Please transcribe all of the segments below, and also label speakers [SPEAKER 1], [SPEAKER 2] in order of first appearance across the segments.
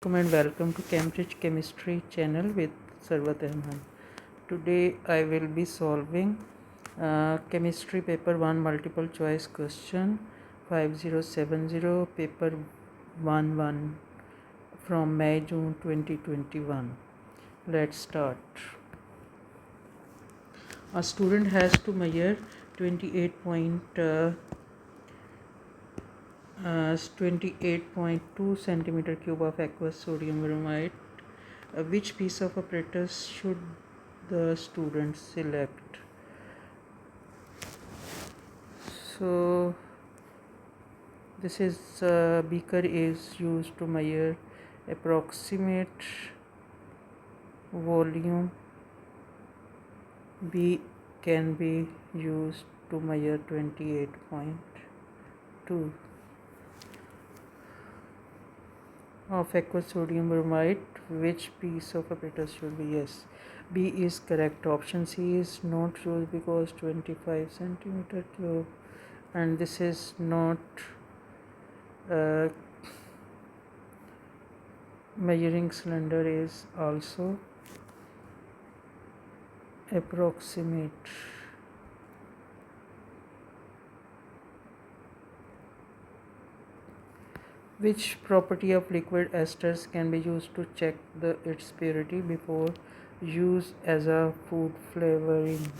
[SPEAKER 1] And welcome to Cambridge Chemistry channel with Sarwat Ahmed. Today I will be solving chemistry paper 1 multiple choice question 5070 paper 11 from May June 2021. Let's start. A student has to measure 28.2 centimeter cube of aqueous sodium bromide. Which piece of apparatus should the student select? So this is beaker is used to measure approximate volume. B can be used to measure 28.2 of aqueous sodium bromide. Which piece of apparatus should be? Yes, B is correct. Option C is not used because 25 centimeter cube, and this is not measuring cylinder is also approximate. Which property of liquid esters can be used to check its purity before use as a food flavoring?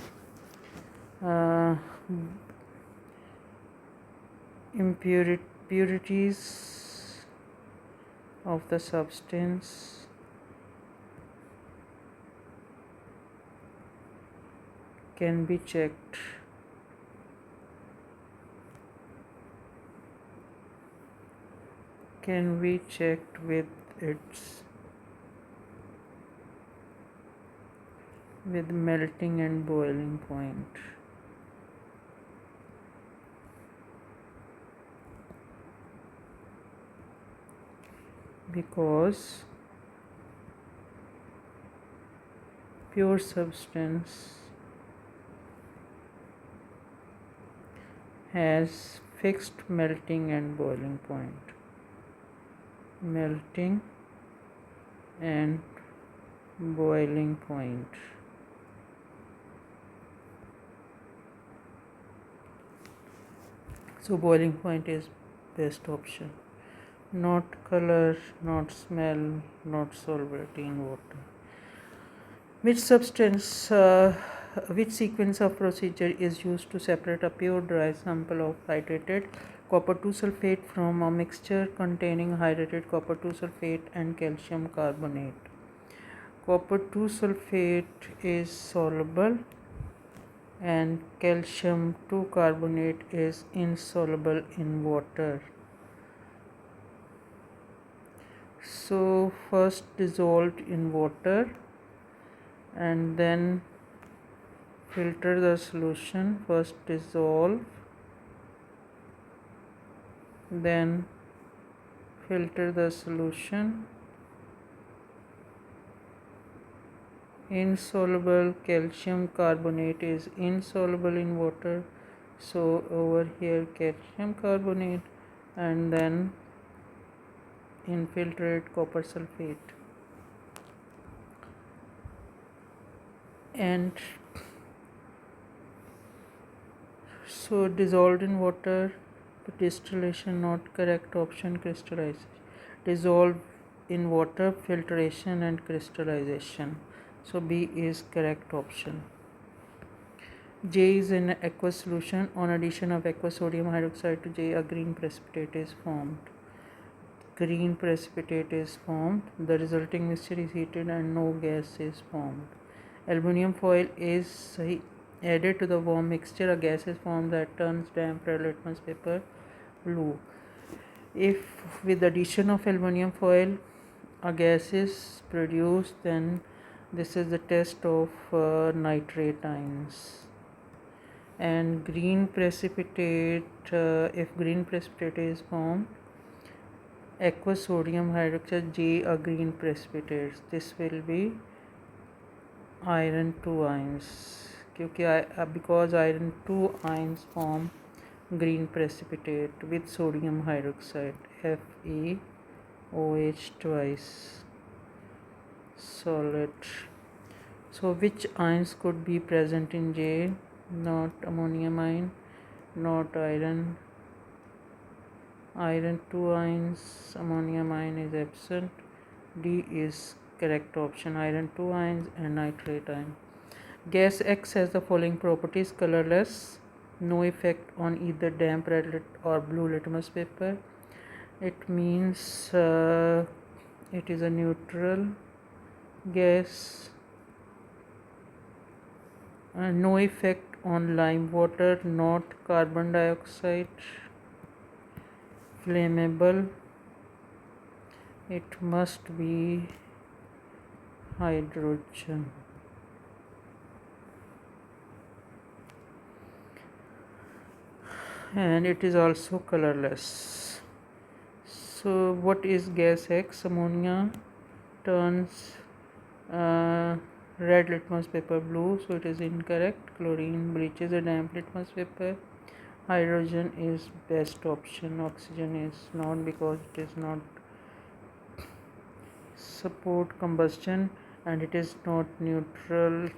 [SPEAKER 1] Impurities of the substance can be checked with melting and boiling point. Because pure substance has fixed melting and boiling point. Melting and boiling point. So boiling point is best option. Not color, not smell, not solubility in water. Which sequence of procedure is used to separate a pure dry sample of hydrated copper 2 sulfate from a mixture containing hydrated copper 2 sulfate and calcium carbonate? Copper 2 sulfate is soluble and calcium 2 carbonate is insoluble in water. So first dissolved in water and then filter the solution. First dissolve, then filter the solution. Insoluble calcium carbonate is insoluble in water, so over here calcium carbonate, and then infiltrate copper sulfate. And so dissolved in water, but distillation not correct option. Crystallization. Dissolve in water, filtration and crystallization. So B is correct option. J is in aqueous solution. On addition of aqueous sodium hydroxide to J, a green precipitate is formed. Green precipitate is formed. The resulting mixture is heated and no gas is formed. Aluminium foil is added to the warm mixture. A gas is formed that turns damp red litmus paper blue. If with addition of aluminium foil a gas is produced, then this is the test of nitrate ions. And green precipitate, if green precipitate is formed, aqueous sodium hydroxide J, a green precipitate, this will be iron 2 ions, because iron 2 ions form green precipitate with sodium hydroxide Fe OH twice. Solid. So which ions could be present in J? Not ammonium ion, not iron. Iron 2 ions, ammonium ion is absent. D is correct option. Iron 2 ions and nitrate ion. Gas X has the following properties: colorless, no effect on either damp red or blue litmus paper. It means it is a neutral gas. No effect on lime water, not carbon dioxide. Flammable, it must be hydrogen. And it is also colorless. So what is gas X? Ammonia turns red litmus paper blue, so it is incorrect. Chlorine bleaches a damp litmus paper. Hydrogen is best option. Oxygen is not, because it is not support combustion and it is not neutral.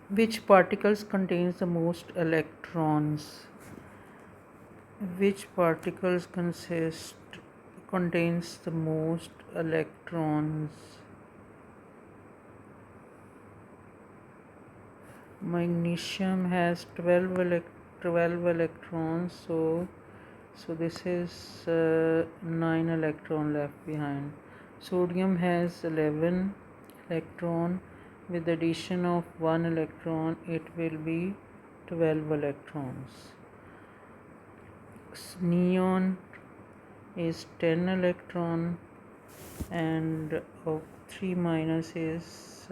[SPEAKER 1] Which particles contains the most electrons? Which particles contains the most electrons? Magnesium has 12 electrons, so this is 9 electron left behind. Sodium has 11 electron. With the addition of 1 electron, it will be 12 electrons. Neon is 10 electron, and 3 minus is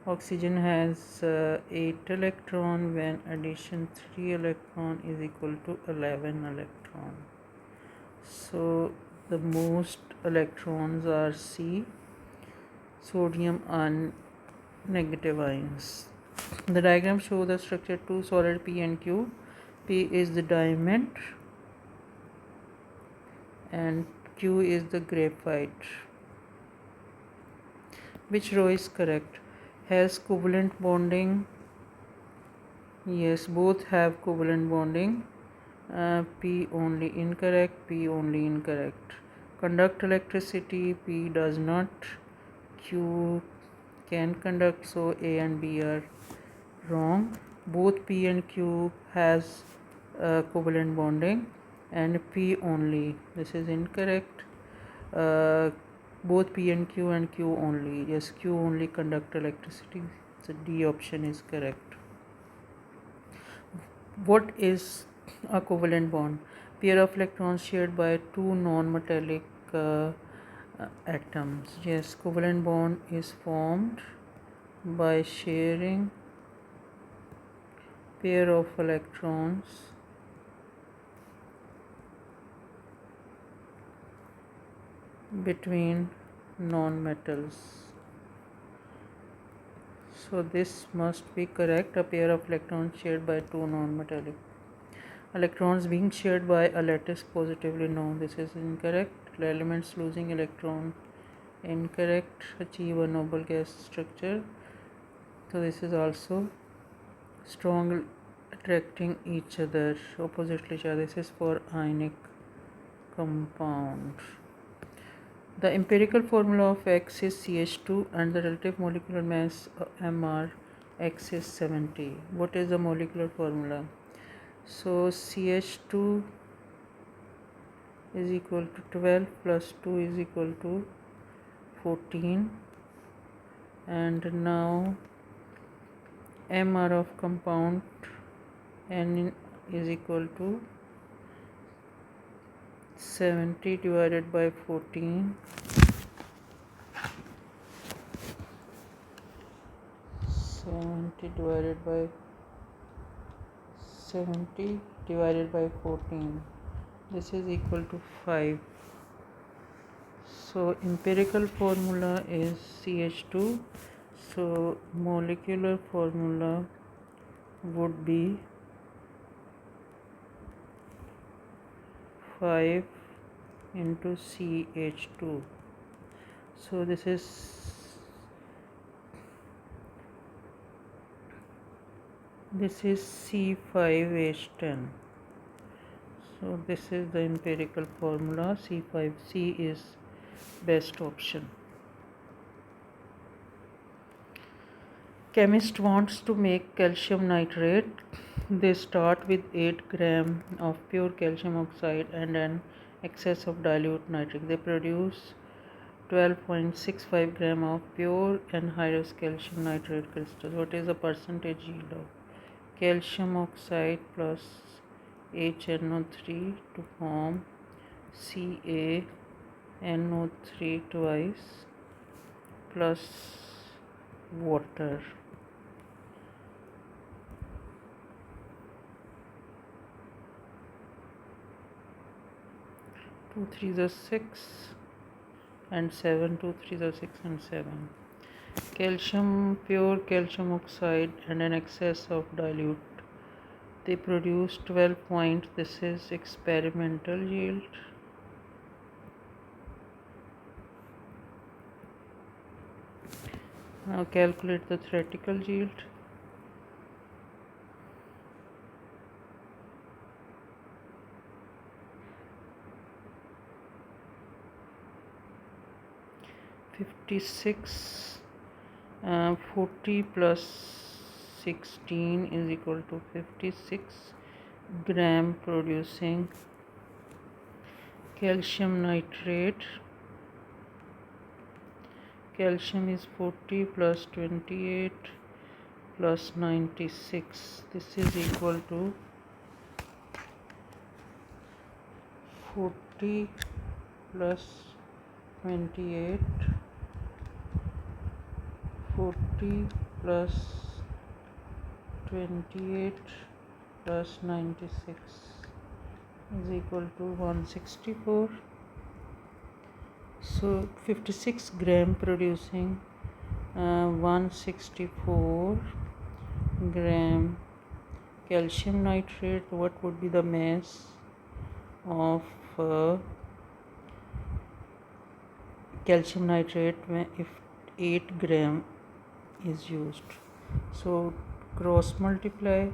[SPEAKER 1] oxygen has 8 electron. When addition 3 electron is equal to 11 electron. So the most electrons are C. Sodium and negative ions. The diagram shows the structure 2 solid P and Q. P is the diamond and Q is the graphite. Which row is correct? Has covalent bonding? Yes, both have covalent bonding. P only incorrect, P only incorrect. Conduct electricity, P does not. Q can conduct, so A and B are wrong. Both P and Q has covalent bonding, and P only, this is incorrect. Both P and Q only, yes, Q only conduct electricity, so D option is correct. What is a covalent bond? Pair of electrons shared by two non-metallic atoms. Yes, covalent bond is formed by sharing pair of electrons between non-metals. So this must be correct. A pair of electrons shared by two non-metallic electrons being shared by a lattice positively. No, this is incorrect. Elements losing electron, incorrect. Achieve a noble gas structure, so this is also strong, attracting each other oppositely. This is for ionic compound. The empirical formula of X is CH2 and the relative molecular mass MR X is 70. What is the molecular formula? So CH2 is equal to 12 plus 2 is equal to 14, and now MR of compound N is equal to 70 divided by 14. 70 divided by 14, this is equal to 5. So empirical formula is CH2, so molecular formula would be 5 into CH2. So this is C5H10. So this is the empirical formula. C5C is best option. Chemist wants to make calcium nitrate. They start with 8 gram of pure calcium oxide and an excess of dilute nitric. They produce 12.65 gram of pure anhydrous calcium nitrate crystals. What is the percentage yield of calcium oxide plus HNO3 to form CaNO3 twice plus water? 2 3s are 6 and 7, 2 3s are 6 and 7. Pure calcium oxide and an excess of dilute. They produce 12 point. This is experimental yield. Now calculate the theoretical yield. (56) 40 plus 16 is equal to 56 gram producing calcium nitrate. Calcium is 40 plus 28 plus 96. This is equal to 40 plus 28, 40 plus 28 plus 96 is equal to 164. So 56 gram producing 164 gram calcium nitrate. What would be the mass of calcium nitrate if 8 gram is used? So cross multiply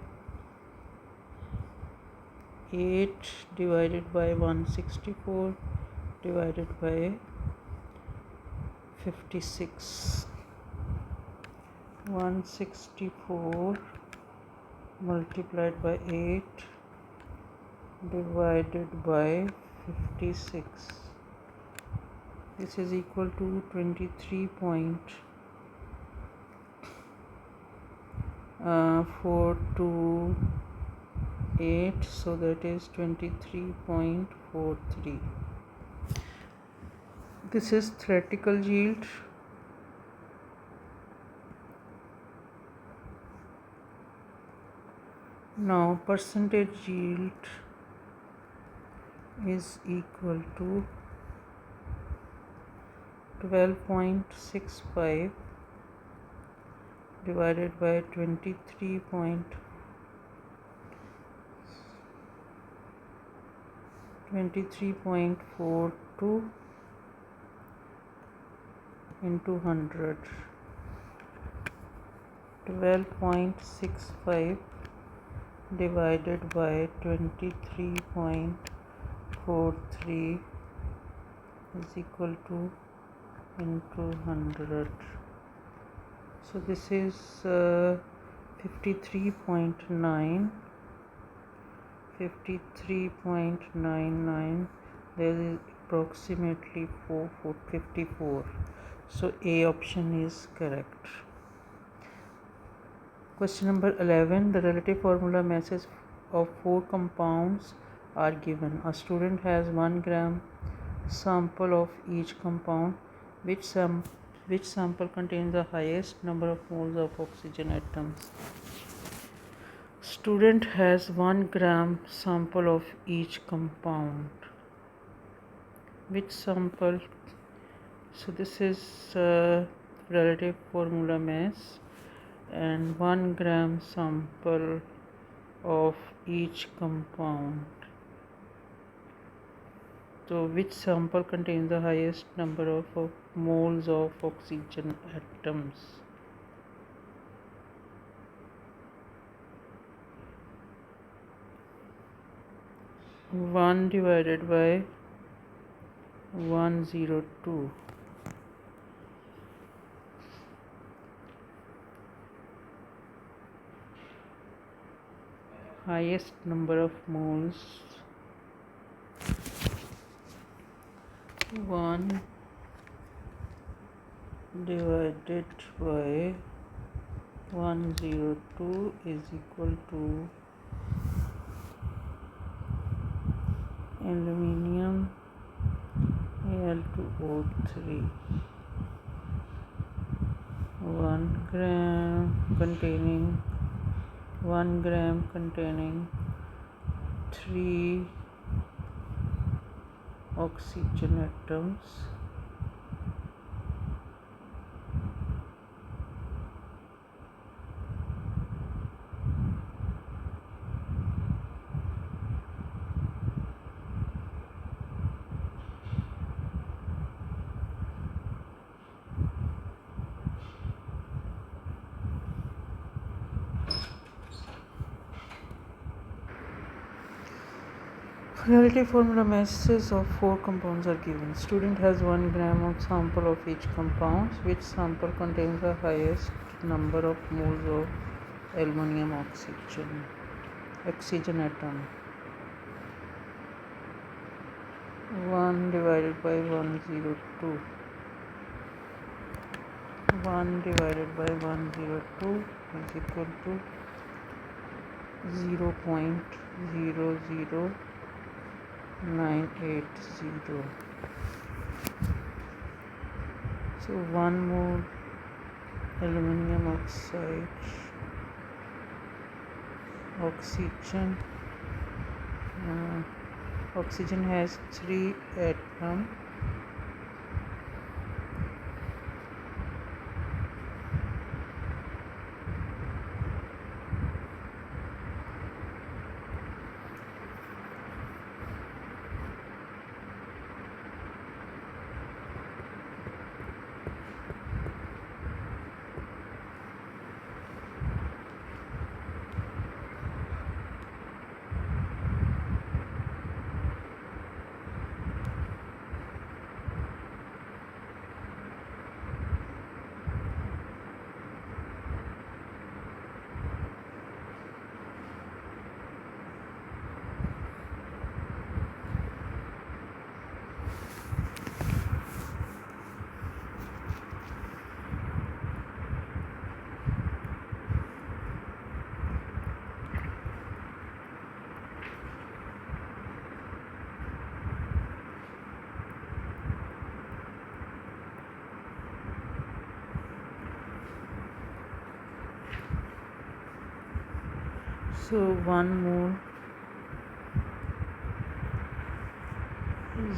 [SPEAKER 1] 8 divided by 164 divided by 56. 164 multiplied by 8 divided by 56. This is equal to 23.428. So that is 23.43. This is theoretical yield. Now percentage yield is equal to 12.65 divided by 23.42 into 100. 12.65 divided by 23.43 is equal to into 100. So this is 53.9. 53.99. There is approximately 54. So A option is correct. Question number 11. The relative formula masses of 4 compounds are given. A student has 1 gram sample of each compound. Which sample contains the highest number of moles of oxygen atoms? Student has 1 gram sample of each compound. Which sample? So this is relative formula mass, and 1 gram sample of each compound. So which sample contains the highest number of moles of oxygen atoms? One divided by 102. Highest number of moles, 1 divided by 102 is equal to aluminium Al2O3, 1 gram containing 3 oxygen atoms. Reality formula: masses of 4 compounds are given. Student has 1 gram of sample of each compound. Which sample contains the highest number of moles of aluminum oxygen atom? 1 divided by 102. 1 divided by 102 is equal to 0.00980. So 1 mole aluminum oxygen has 3 atoms. So 1 mole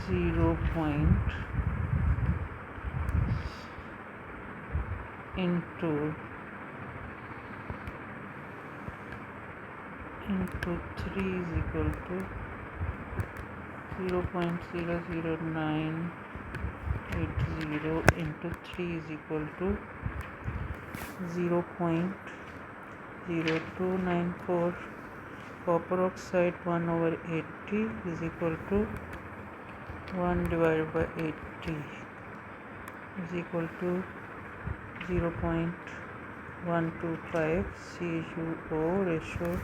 [SPEAKER 1] 0 point into 3 is equal to 0.00980 into 3 is equal to 0.0294. Copper oxide 1 over 80 is equal to 1 divided by 80 is equal to 0.125. CuO ratio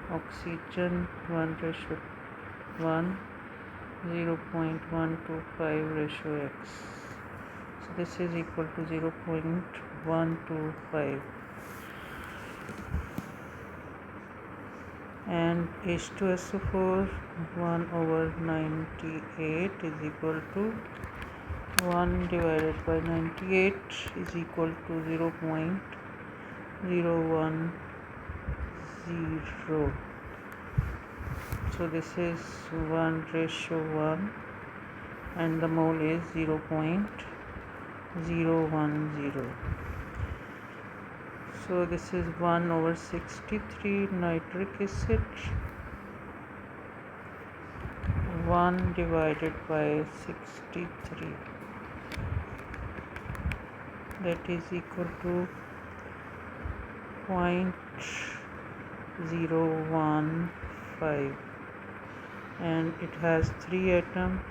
[SPEAKER 1] oxygen 1 ratio 1, 0.125 ratio x. So this is equal to 0.125. And H2SO4 1 over 98 is equal to 1 divided by 98 is equal to 0.010. So this is 1 ratio 1 and the mole is 0.010. So this is 1 over 63 nitric acid, 1 divided by 63, that is equal to 0.015, and it has 3 atoms.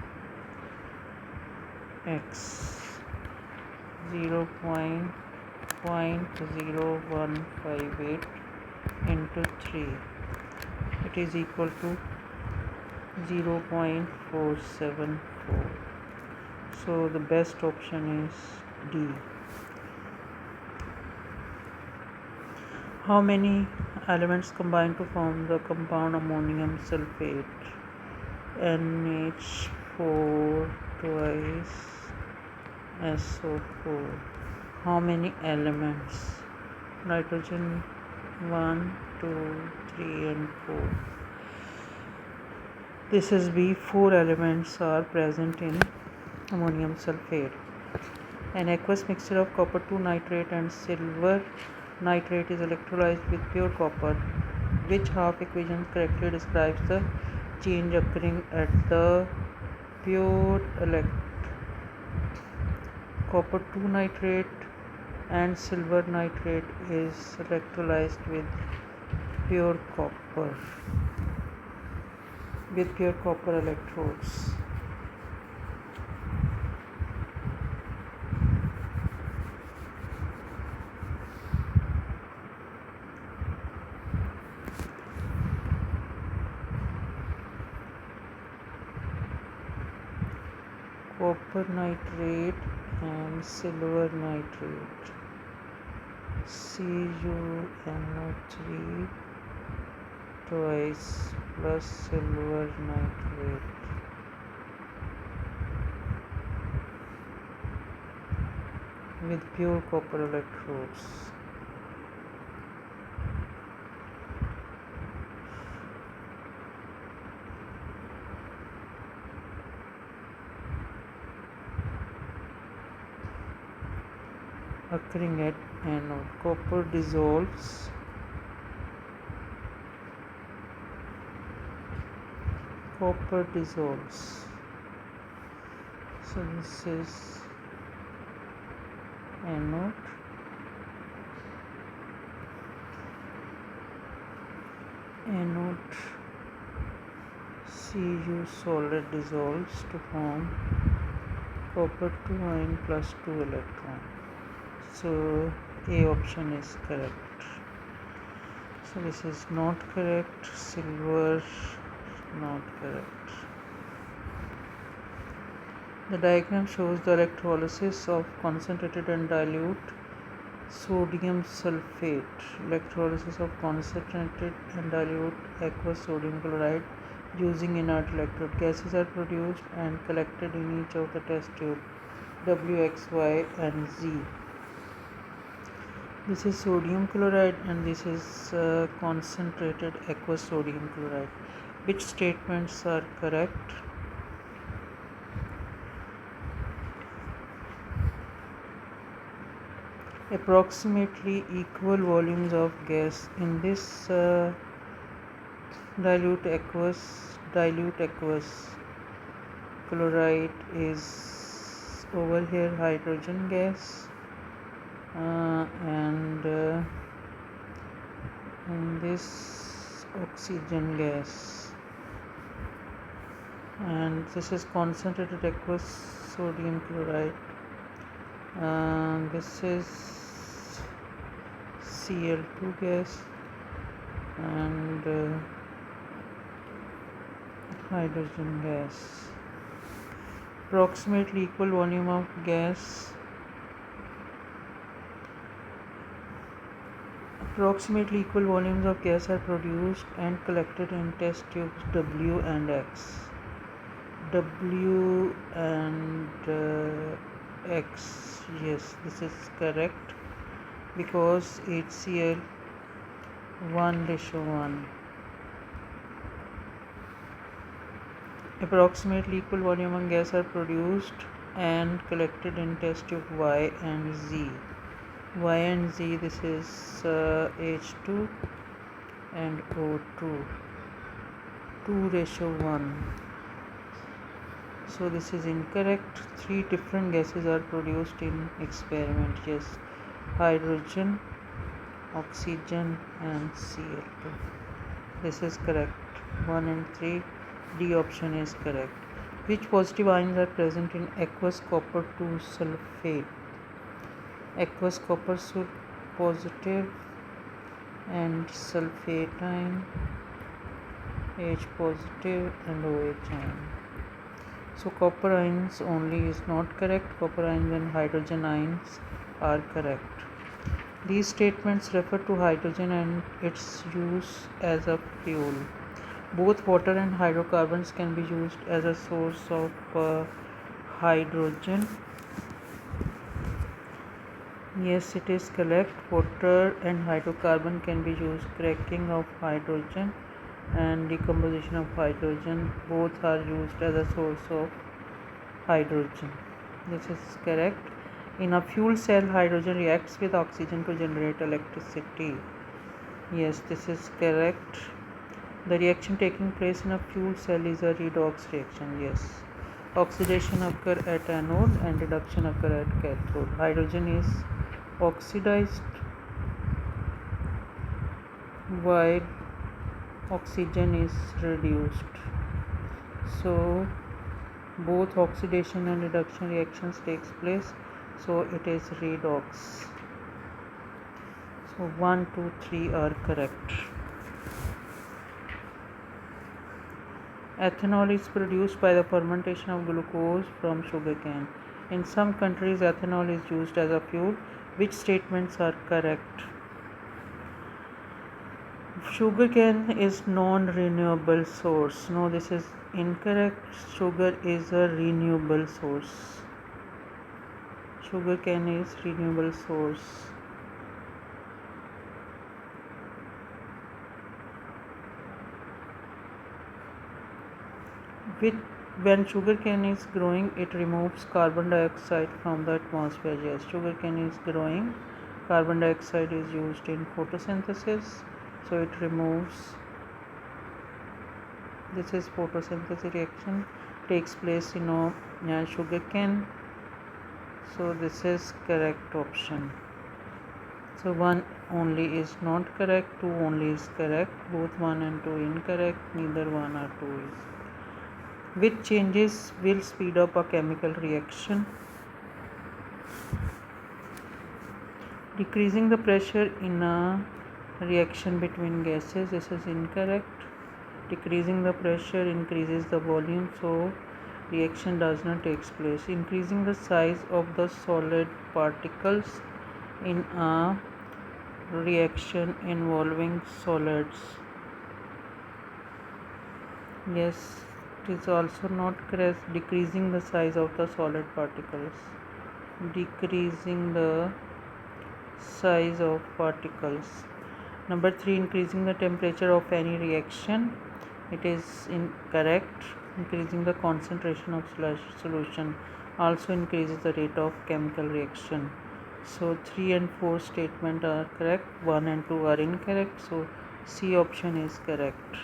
[SPEAKER 1] X 0.0158 into 3, it is equal to 0.474. So the best option is D. How many elements combine to form the compound ammonium sulfate? NH4 twice SO4. How many elements? Nitrogen 1, 2, 3 and 4. This is B. 4 elements are present in ammonium sulfate. An aqueous mixture of copper 2 nitrate and silver nitrate is electrolyzed with pure copper. Which half equation correctly describes the change occurring at the pure copper 2 nitrate and silver nitrate is electrolyzed with pure copper electrodes. Copper nitrate and silver nitrate, CuNO3 twice plus silver nitrate with pure copper electrodes. Occurring at anode. Copper dissolves. So this is anode. Cu solid dissolves to form copper 2 ion plus 2 electron. So A option is correct. So this is not correct. Silver not correct. The diagram shows the electrolysis of concentrated and dilute sodium sulfate. Electrolysis of concentrated and dilute aqueous sodium chloride using inert electrode. Gases are produced and collected in each of the test tube W, X, Y and Z. This is sodium chloride and this is concentrated aqueous sodium chloride. Which statements are correct? Approximately equal volumes of gas in this dilute aqueous chloride is over here hydrogen gas, and in this oxygen gas, and this is concentrated aqueous sodium chloride, and this is Cl2 gas and hydrogen gas. Approximately equal volume of gas. Approximately equal volumes of gas are produced and collected in test tubes W and X. W and X, yes, this is correct because HCl 1:1. Approximately equal volume of gas are produced and collected in test tube Y and Z. Y and Z, this is H2 and O2, 2:1. So this is incorrect. 3 different gases are produced in experiment. Yes, hydrogen, oxygen and Cl2. This is correct. 1 and 3. D option is correct. Which positive ions are present in aqueous copper 2 sulfate? Aqueous copper positive and sulfate ion, H positive and OH ion. So copper ions only is not correct. Copper ions and hydrogen ions are correct. These statements refer to hydrogen and its use as a fuel. Both water and hydrocarbons can be used as a source of hydrogen. Yes, it is correct. Water and hydrocarbon can be used. Cracking of hydrogen and decomposition of hydrogen both are used as a source of hydrogen. This is correct. In a fuel cell, hydrogen reacts with oxygen to generate electricity. Yes, this is correct. The reaction taking place in a fuel cell is a redox reaction. Yes. Oxidation occurs at anode and reduction occurs at cathode. Hydrogen is oxidized while oxygen is reduced. So both oxidation and reduction reactions takes place. So it is redox. So 1, 2, 3 are correct. Ethanol is produced by the fermentation of glucose from sugarcane. In some countries, ethanol is used as a fuel. Which statements are correct? Sugarcane is non-renewable source. No, this is incorrect. Sugar is a renewable source. Sugarcane is renewable source. When sugarcane is growing, it removes carbon dioxide from the atmosphere. Yes, sugarcane is growing. Carbon dioxide is used in photosynthesis, so it removes. This is photosynthesis reaction takes place in sugarcane. So this is correct option. So 1 only is not correct, 2 only is correct, both 1 and 2 incorrect, neither 1 or 2 is. Which changes will speed up a chemical reaction? Decreasing the pressure in a reaction between gases. This is incorrect. Decreasing the pressure increases the volume, so reaction does not take place. Increasing the size of the solid particles in a reaction involving solids. Yes, it is also not correct. Decreasing the size of the solid particles. Decreasing the size of particles. Number 3, increasing the temperature of any reaction. It is incorrect. Increasing the concentration of solution also increases the rate of chemical reaction. So 3 and 4 statement are correct. 1 and 2 are incorrect. So C option is correct.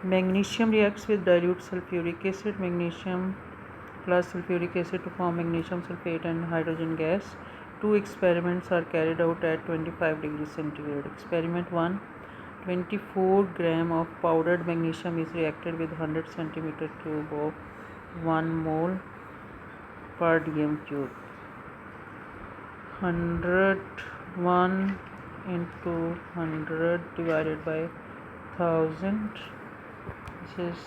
[SPEAKER 1] Magnesium reacts with dilute sulfuric acid. Magnesium plus sulfuric acid to form magnesium sulfate and hydrogen gas. 2 experiments are carried out at 25 degrees centigrade. Experiment 1. 24 gram of powdered magnesium is reacted with 100 centimeter cube of 1 mole per dm cube. 101 into 100 divided by 1000. This is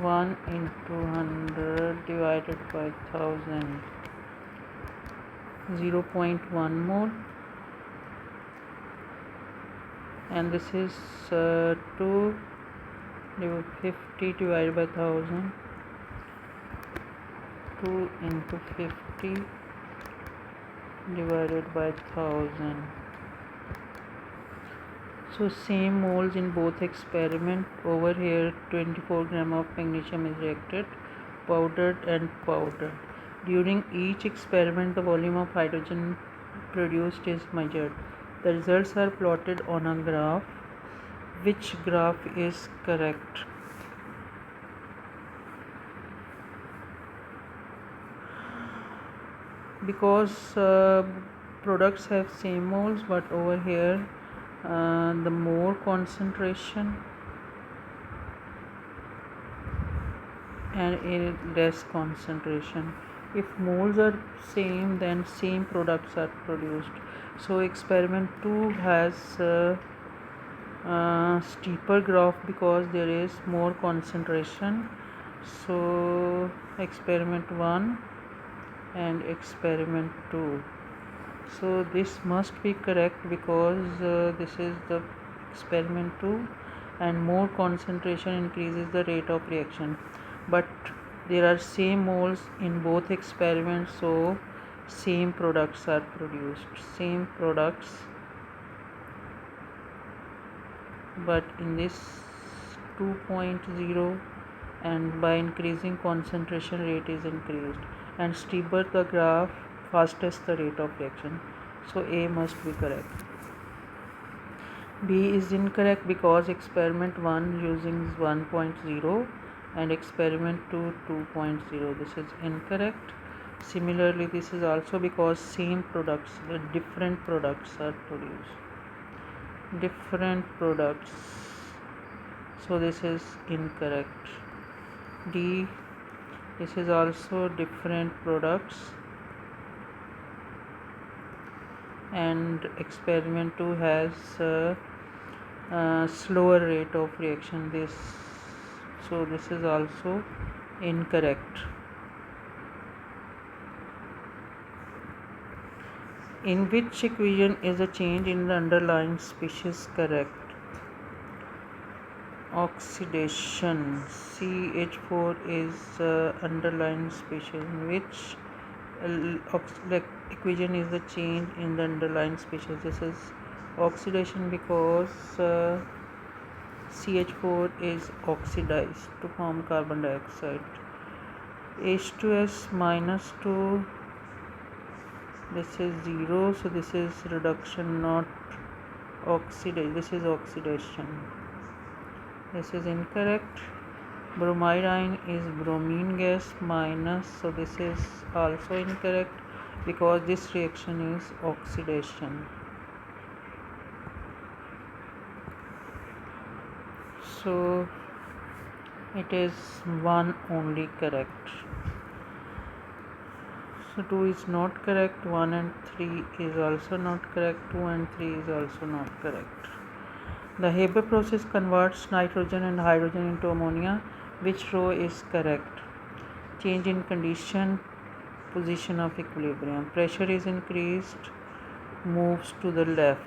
[SPEAKER 1] 1 into 100 divided by 1000. 0.1 mole. And this is 250 divided by 1000. 2 into 50 divided by 1000. So same moles in both experiment. Over here 24 gram of magnesium is reacted, powdered and powdered. During each experiment the volume of hydrogen produced is measured. The results are plotted on a graph. Which graph is correct? because products have same moles, but over here the more concentration and in less concentration. If moles are same, then same products are produced. So experiment 2 has steeper graph because there is more concentration. So experiment 1 and experiment 2. So this must be correct because this is the experiment 2 and more concentration increases the rate of reaction, but there are same moles in both experiments, so same products are produced, same products, but in this 2.0 and by increasing concentration rate is increased, and steeper the graph, fastest the rate of reaction. So A must be correct. B is incorrect because experiment 1 using 1.0 and experiment 2 2.0. This is incorrect. Similarly, this is also because same products, the different products are produced. Different products. So this is incorrect. D, this is also different products, and experiment 2 has slower rate of reaction. So this is also incorrect. In which equation is a change in the underlying species correct? Oxidation. CH4 is underlying species. In which equation is the change in the underlying species? This is oxidation because CH4 is oxidized to form carbon dioxide. H2S minus 2, this is 0, so this is reduction, not oxidation. This is oxidation. This is incorrect. Bromide ion is bromine gas minus, so this is also incorrect because this reaction is oxidation. So it is 1 only correct. So 2 is not correct, 1 and 3 is also not correct, 2 and 3 is also not correct. The Haber process converts nitrogen and hydrogen into ammonia. Which row is correct? Change in condition, position of equilibrium. Pressure is increased, moves to the left.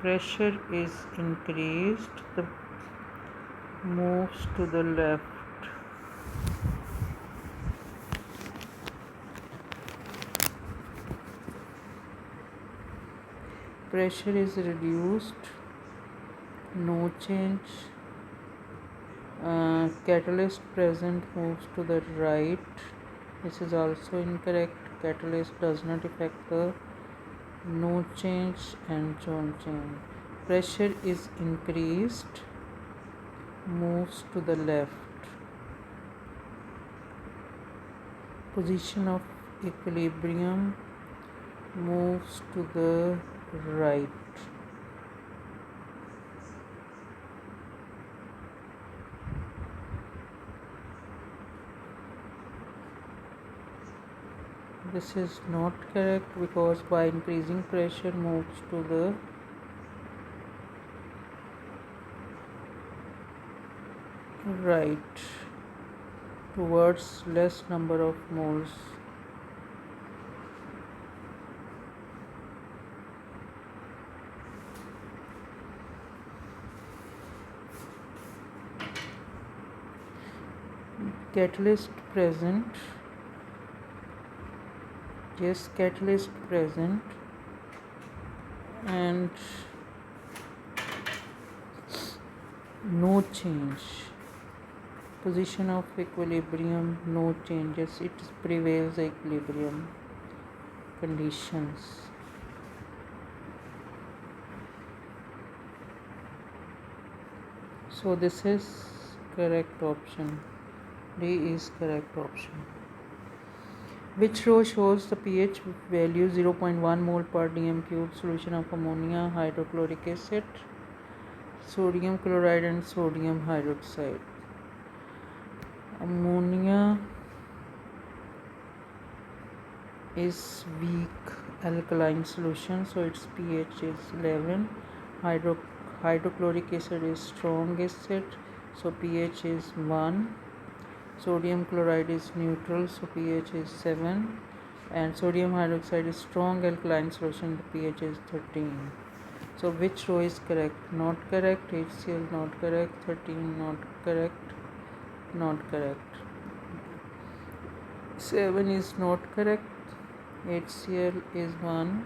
[SPEAKER 1] Pressure is increased, the moves to the left. Pressure is reduced, no change. Catalyst present moves to the right. This is also incorrect. Catalyst does not affect the no change and zone change. Pressure is increased, moves to the left. Position of equilibrium moves to the right. This is not correct because by increasing pressure moves to the right towards less number of moles. Catalyst present. Yes, catalyst present and no change. Position of equilibrium, no changes. It prevails equilibrium conditions. So this is correct option. D is correct option. Which row shows the pH value 0.1 mole per dm cube solution of ammonia, hydrochloric acid, sodium chloride and sodium hydroxide? Ammonia is weak alkaline solution, so its pH is 11. Hydrochloric acid is strong acid, so pH is 1. Sodium chloride is neutral, so pH is 7. And sodium hydroxide is strong alkaline solution, the pH is 13. So which row is correct? Not correct. HCl not correct. 13 not correct. Not correct. 7 is not correct. HCl is 1.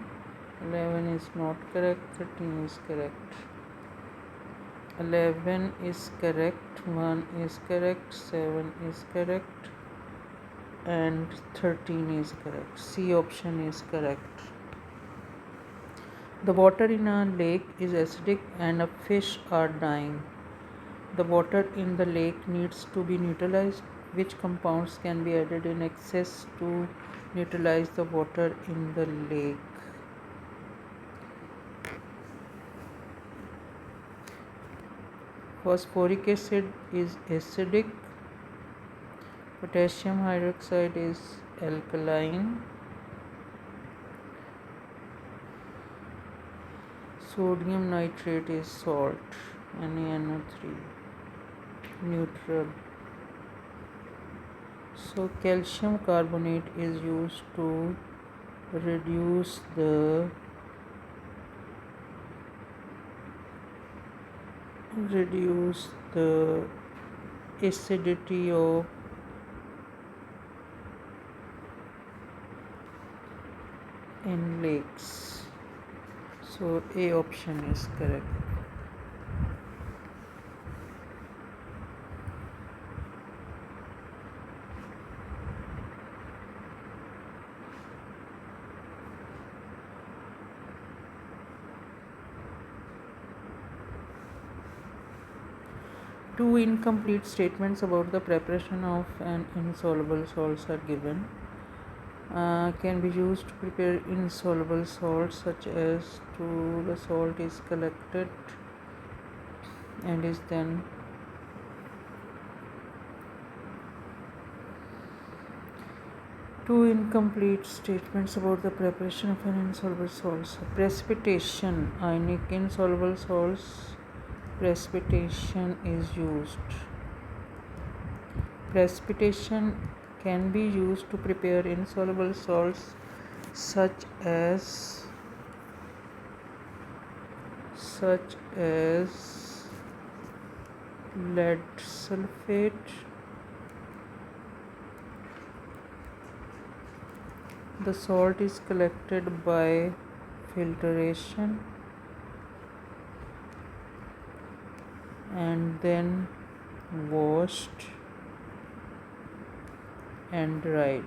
[SPEAKER 1] 11 is not correct. 13 is correct. 11 is correct. 1 is correct. 7 is correct. And 13 is correct. C option is correct. The water in a lake is acidic and a fish are dying. The water in the lake needs to be neutralized. Which compounds can be added in excess to neutralize the water in the lake? Phosphoric acid is acidic. Potassium hydroxide is alkaline. Sodium nitrate is salt, NaNO3, neutral. So calcium carbonate is used to reduce the acidity of in lakes. So A option is correct. Two incomplete statements about the preparation of an insoluble salts are given. Can be used to prepare insoluble salts, such as the salt is collected and is then two incomplete statements about the preparation of an insoluble salts. Precipitation, ionic insoluble salts. Precipitation is used. Precipitation can be used to prepare insoluble salts such as lead sulfate. The salt is collected by filtration and then washed and dried.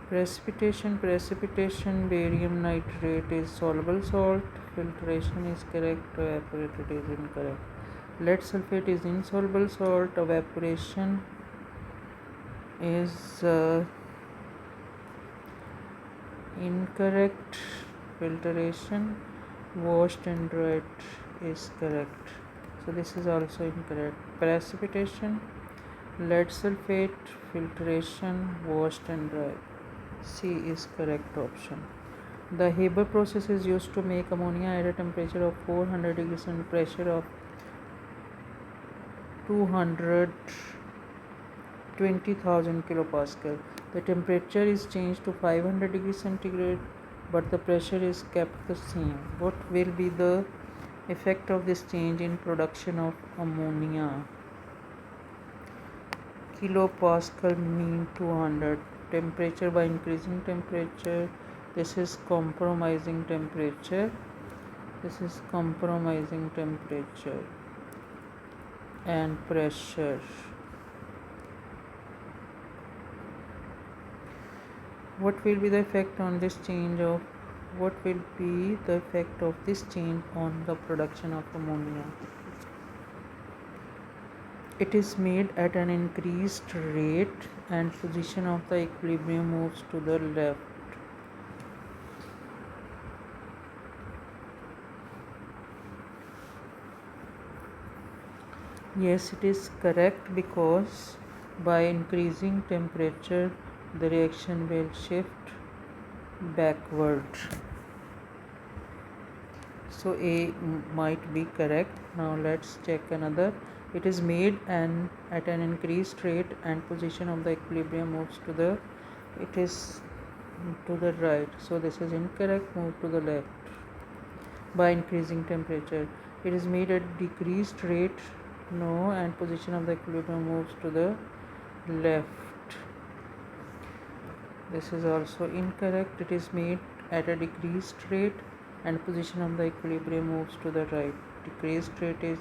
[SPEAKER 1] Precipitation, barium nitrate is soluble salt. Filtration is correct, evaporated is incorrect. Lead sulfate is insoluble salt. Evaporation is incorrect. Filtration, washed and dried is correct. So this is also incorrect. Precipitation, lead sulfate, filtration, washed and dried. C is correct option. The Haber process is used to make ammonia at a temperature of 400 degrees and pressure of 220,000 kilopascal. The temperature is changed to 500 degrees centigrade, but the pressure is kept the same. What will be the effect of this change in production of ammonia? Kilopascal mean 200. Temperature, by increasing temperature, this is compromising temperature. This is compromising temperature and pressure. What will be the effect on this change of What will be the effect of this change on the production of ammonia? It is made at an increased rate and position of the equilibrium moves to the left. Yes, it is correct, because by increasing temperature the reaction will shift backward. So A might be correct. Now let's check another. It is made at an increased rate and position of the equilibrium moves to the right. So this is incorrect. Move to the left. By increasing temperature. It is made at decreased rate. No, and position of the equilibrium moves to the left. This is also incorrect. It is made at a decreased rate and position of the equilibrium moves to the right. Decreased rate is,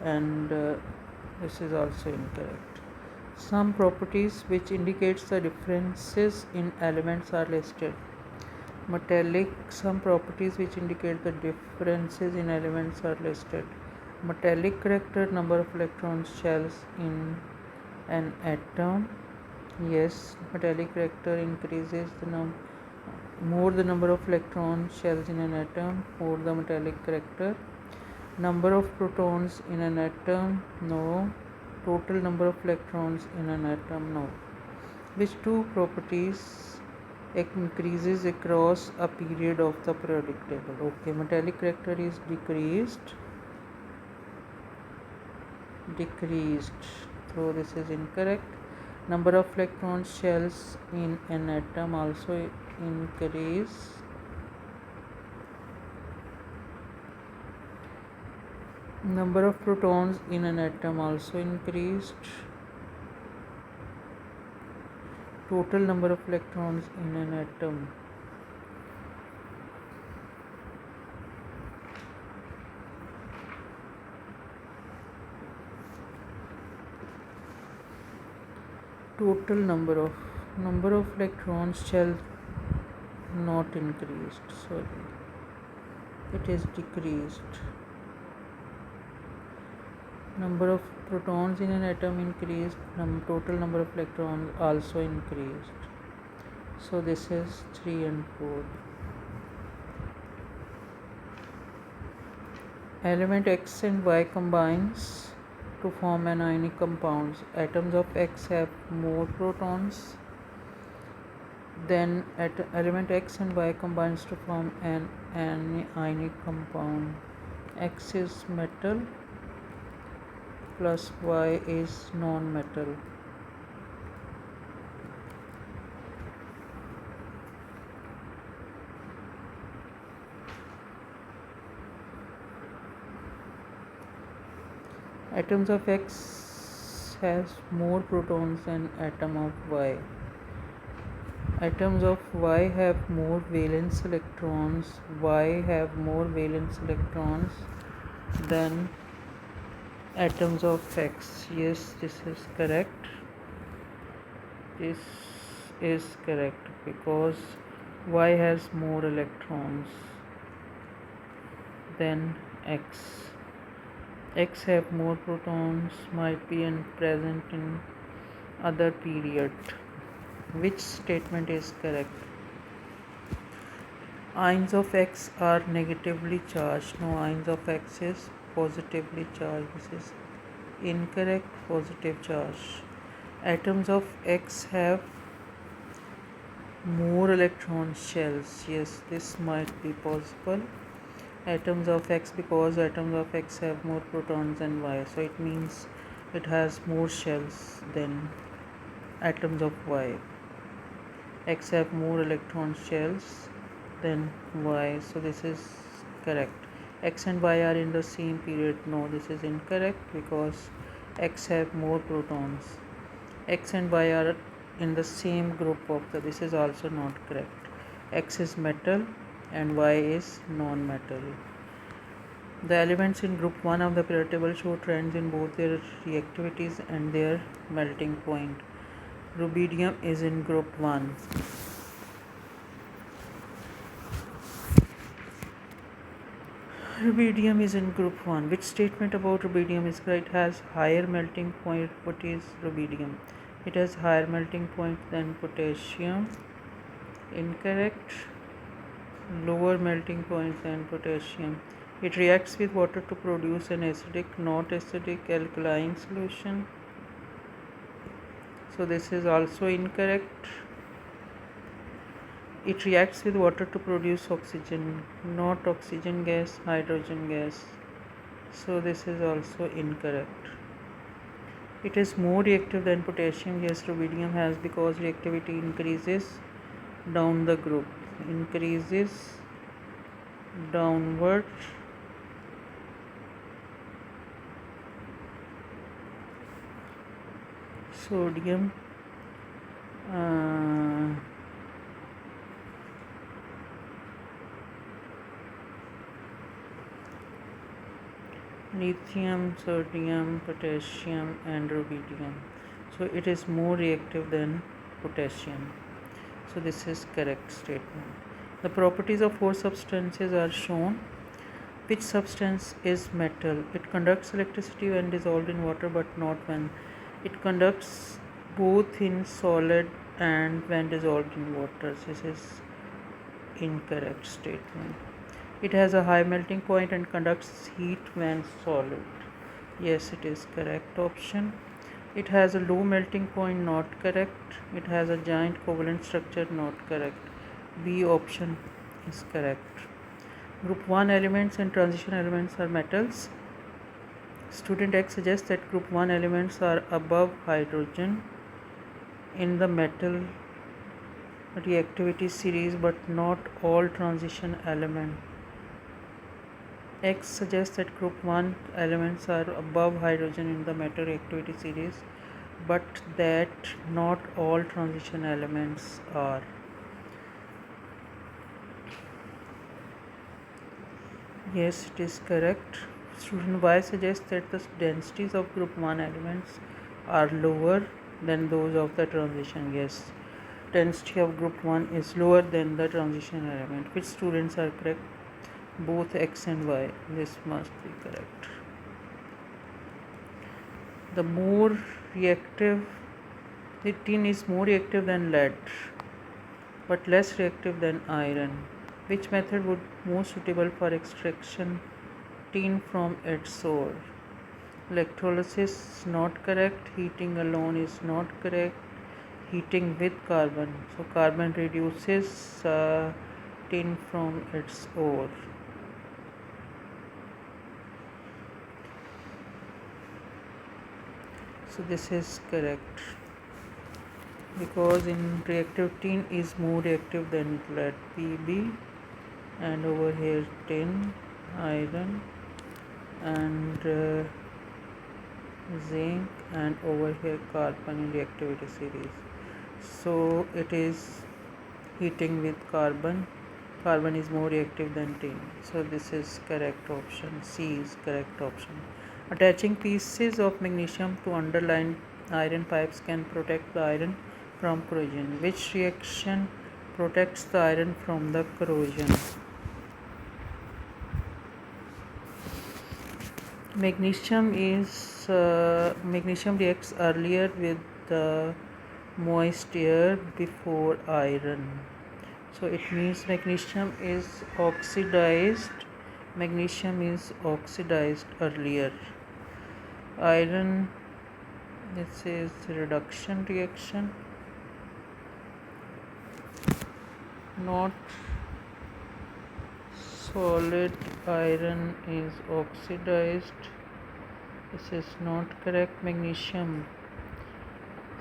[SPEAKER 1] and this is also incorrect. Some properties which indicates the differences in elements are listed. Metallic. Some properties which indicate the differences in elements are listed. Metallic character, number of electron shells in an atom. Yes, metallic character increases more the number of electron shells in an atom, more the metallic character. Number of protons in an atom, no. Total number of electrons in an atom, no. Which two properties increases across a period of the periodic table? Okay, metallic character is decreased. So this is incorrect. Number of electron shells in an atom also increase. Number of protons in an atom also increased. Total number of electrons in an atom. Total number of electrons shall not increased. Sorry, it is decreased. Number of protons in an atom increased. Total number of electrons also increased. So this is 3 and 4. Element X and Y combines to form an ionic compound. Atoms of X have more protons. Then element X and Y combines to form an ionic compound. X is metal plus Y is non-metal. Atoms of X has more protons than atom of Y. Atoms of Y have more valence electrons. Y have more valence electrons than atoms of X. Yes, this is correct. This is correct because Y has more electrons than X. X have more protons, might be present in other period. Which statement is correct? Ions of X are negatively charged. No, ions of X is positively charged. This is incorrect. Positive charge. Atoms of X have more electron shells. Yes, this might be possible. Atoms of X, because atoms of X have more protons than Y, so it means it has more shells than atoms of Y. X have more electron shells than Y, so this is correct. X and Y are in the same period. No, this is incorrect because X have more protons. X and Y are in the same group of this is also not correct. X is metal and Y is non-metal. The elements in group 1 of the periodic table show trends in both their reactivities and their melting point. Rubidium is in group 1. Rubidium is in group 1. Which statement about rubidium is correct? It has higher melting point. What is rubidium? It has higher melting point than potassium. Incorrect. Lower melting point than potassium. It reacts with water to produce an acidic, not acidic alkaline solution. So this is also incorrect. It reacts with water to produce oxygen, not oxygen gas, hydrogen gas. So this is also incorrect. It is more reactive than potassium. Yes, rubidium has, because reactivity increases down the group, increases downward. Sodium lithium, sodium, potassium and rubidium. So it is more reactive than potassium. So this is correct statement. The properties of four substances are shown. Which substance is metal? It conducts electricity when dissolved in water, but not when. It conducts both in solid and when dissolved in water. This is incorrect statement. It has a high melting point and conducts heat when solid. Yes, it is correct option. It has a low melting point, not correct. It has a giant covalent structure, not correct. B option is correct. Group 1 elements and transition elements are metals. Student X suggests that group 1 elements are above hydrogen in the metal reactivity series, but not all transition elements. X suggests that group 1 elements are above hydrogen in the metal reactivity series, but that not all transition elements are. Yes, it is correct. Student Y suggests that the densities of group 1 elements are lower than those of the transition. Yes, density of group 1 is lower than the transition element. Which students are correct? Both X and Y. This must be correct. The more reactive, the tin is more reactive than lead, but less reactive than iron. Which method would most suitable for extraction tin from its ore? Electrolysis is not correct. Heating alone is not correct. Heating with carbon. So carbon reduces tin from its ore. So this is correct, because in reactive tin is more reactive than lead. Pb, and over here tin, iron and zinc, and over here carbon in reactivity series. So it is heating with carbon. Carbon is more reactive than tin. So this is correct option. C is correct option. Attaching pieces of magnesium to underlined iron pipes can protect the iron from corrosion. Which reaction protects the iron from the corrosion? Magnesium reacts earlier with the moist air before iron. So it means magnesium is oxidized earlier. Iron, this is reduction reaction, not solid iron is oxidized. This is not correct. Magnesium,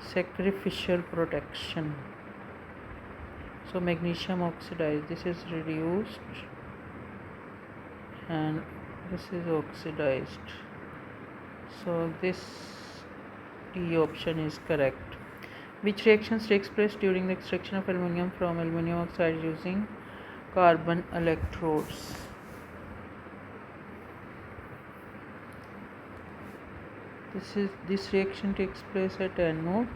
[SPEAKER 1] sacrificial protection. So magnesium oxidized, this is reduced and this is oxidized. So this D option is correct. Which reactions takes place during the extraction of aluminum from aluminum oxide using carbon electrodes? This reaction takes place at anode,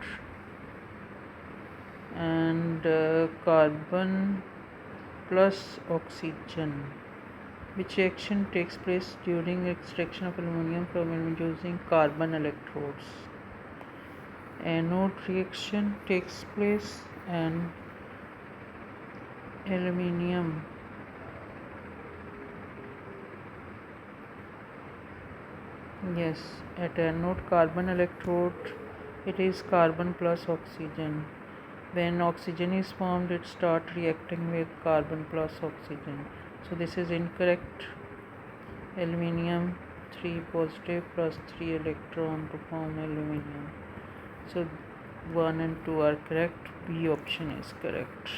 [SPEAKER 1] and carbon plus oxygen Which reaction takes place during extraction of aluminum from aluminum using carbon electrodes? Anode reaction takes place and aluminum yes, at anode carbon electrode it is carbon plus oxygen. When oxygen is formed, it starts reacting with carbon plus oxygen. So this is incorrect. Aluminium 3 positive plus 3 electron to form aluminium. So 1 and 2 are correct. B option is correct.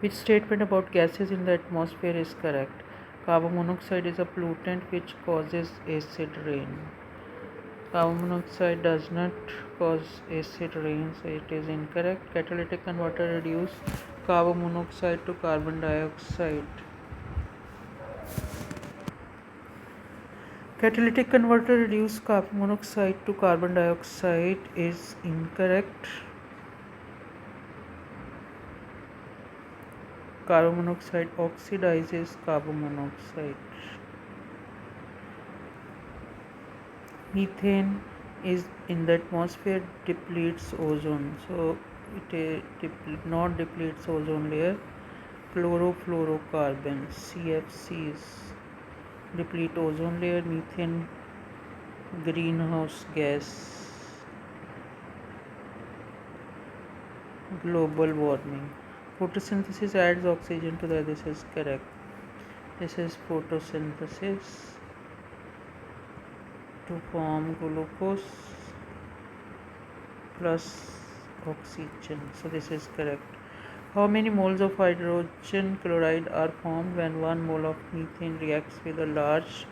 [SPEAKER 1] Which statement about gases in the atmosphere is correct? Carbon monoxide is a pollutant which causes acid rain. Carbon monoxide does not cause acid rain, so it is incorrect. Catalytic converter reduce carbon monoxide to carbon dioxide. Catalytic converter reduce carbon monoxide to carbon dioxide is incorrect. Carbon monoxide oxidizes carbon monoxide. Methane is in the atmosphere depletes ozone, so it not depletes ozone layer. Chlorofluorocarbons CFCs deplete ozone layer. Methane greenhouse gas. Global warming. Photosynthesis adds oxygen to the air. This is correct. This is photosynthesis to form glucose plus oxygen. So this is correct. How many moles of hydrogen chloride are formed when 1 mole of methane reacts with a large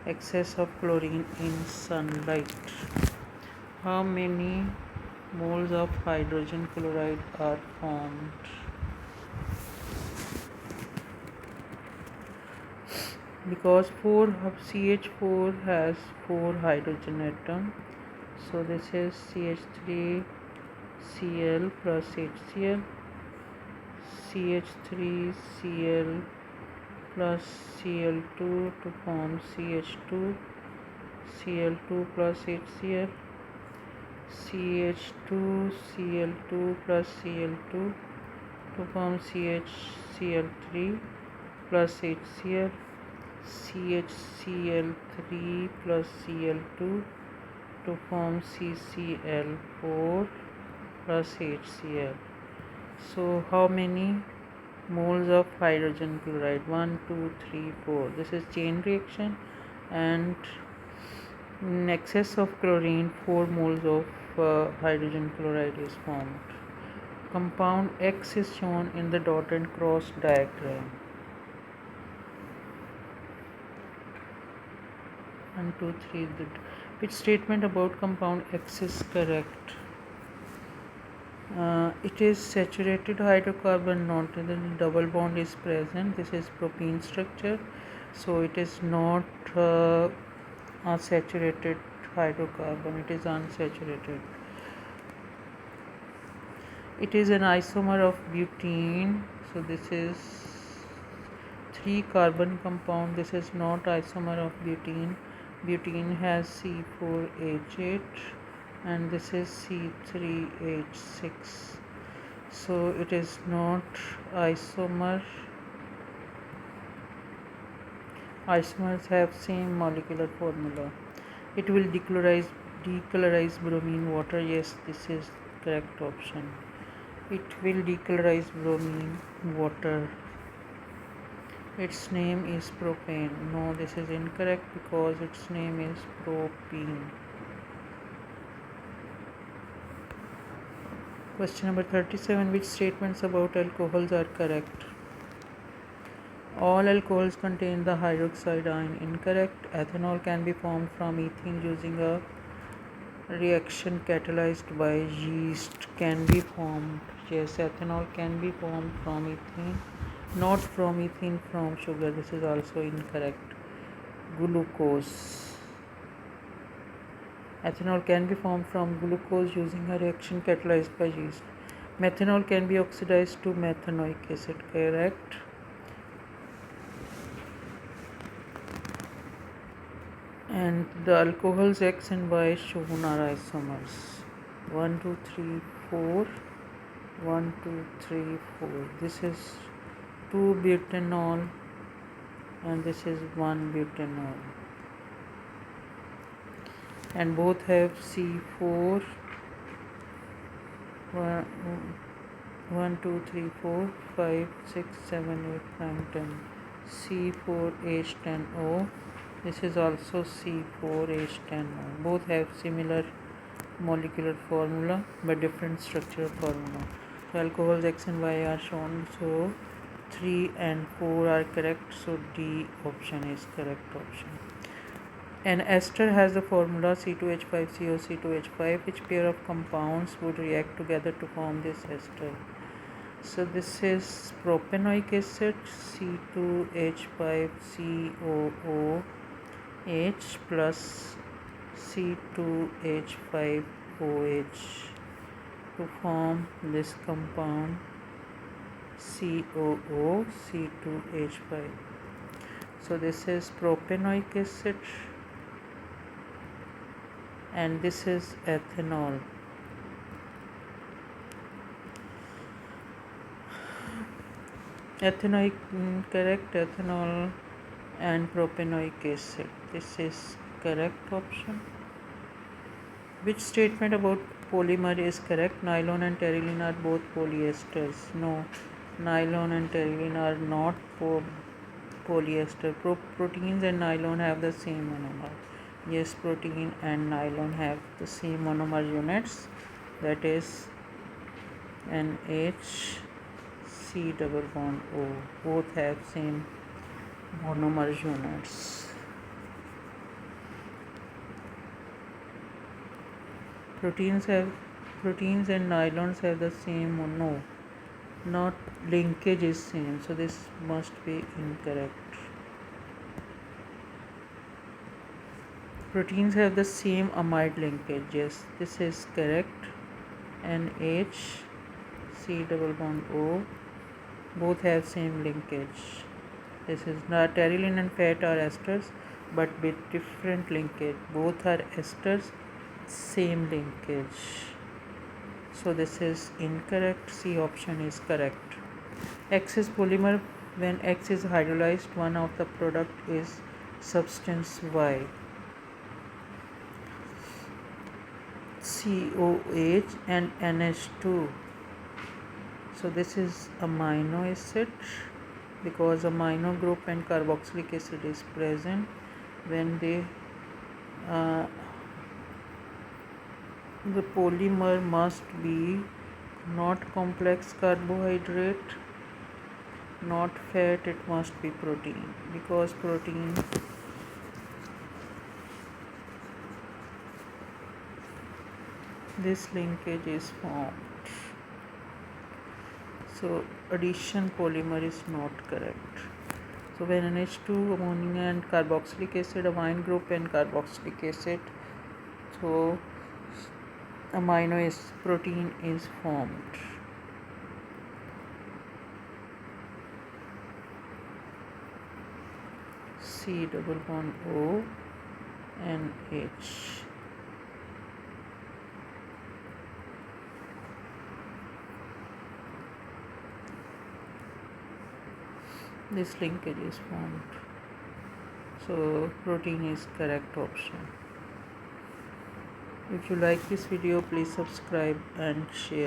[SPEAKER 1] excess of chlorine in sunlight? How many moles of hydrogen chloride are formed? Because CH4 has 4 hydrogen atoms, so this is CH3Cl plus HCl, CH3Cl plus Cl2 to form CH2, Cl2 plus HCl, CH2Cl2 plus Cl2 to form CHCl3 plus HCl, CHCl3 plus Cl2 to form CCl4 plus HCl. So how many moles of hydrogen chloride? 1, 2, 3, 4. This is chain reaction, and in excess of chlorine 4 moles of hydrogen chloride is formed. Compound X is shown in the dot and cross diagram. 1, 2, 3. Which statement about compound X is correct? It is saturated hydrocarbon, not the double bond is present. This is propene structure, so it is not a saturated hydrocarbon, it is unsaturated. It is an isomer of butene, so this is 3 carbon compound. This is not isomer of butene. Butene has C4H8 and this is C3H6, so it is not isomer. Isomers have same molecular formula. It will decolorize bromine water. Yes, this is correct option. It will decolorize bromine water. Its name is propane. No, this is incorrect because its name is propene. Question number 37. Which statements about alcohols are correct? All alcohols contain the hydroxide ion. Incorrect. Ethanol can be formed from ethene using a reaction catalyzed by yeast. Can be formed. Yes, ethanol can be formed from ethene, not from ethene, from sugar. This is also incorrect. Glucose. Ethanol can be formed from glucose using a reaction catalyzed by yeast. Methanol can be oxidized to methanoic acid. Correct. And the alcohols X and Y shown are isomers. 1 2 3 4 1 2 3 4. This is 2 butanol and this is 1 butanol, and both have C4 1 2 3 4 5 6 7 8 9 10 C4H10O. This is also C4H10O. Both have similar molecular formula but different structural formula. So alcohols X and Y are shown, so 3 and 4 are correct, so D option is correct option. An ester has the formula C2H5CO C2H5. Which pair of compounds would react together to form this ester? So this is propanoic acid C2H5COOH plus C2H5OH to form this compound COO C2H5. So this is propanoic acid and this is ethanol. Ethanoic, correct, ethanol and propanoic acid. This is correct option. Which statement about polymer is correct? Nylon and terylene are both polyesters. No, nylon and terylene are not polyester. Proteins and nylon have the same monomer. Yes, protein and nylon have the same monomer units, that is NH C double bond O. Both have same monomer units. Proteins and nylons have the same, no, not linkage is same, so this must be incorrect. Proteins have the same amide linkage. Yes, this is correct. NH C double bond O. Both have same linkage. This is not, terylene and fat are esters but with different linkage. Both are esters, same linkage. So this is incorrect. C option is correct. X is polymer. When X is hydrolyzed, one of the product is substance Y. COH and NH2. So this is amino acid because amino group and carboxylic acid is present when they the polymer must be not complex carbohydrate, not fat, it must be protein, because protein this linkage is formed. So addition polymer is not correct. So when NH2, ammonia and carboxylic acid, amine group and carboxylic acid, so amino is protein is formed. C double bond O and H. This linkage is formed. So protein is correct option. If you like this video, please subscribe and share.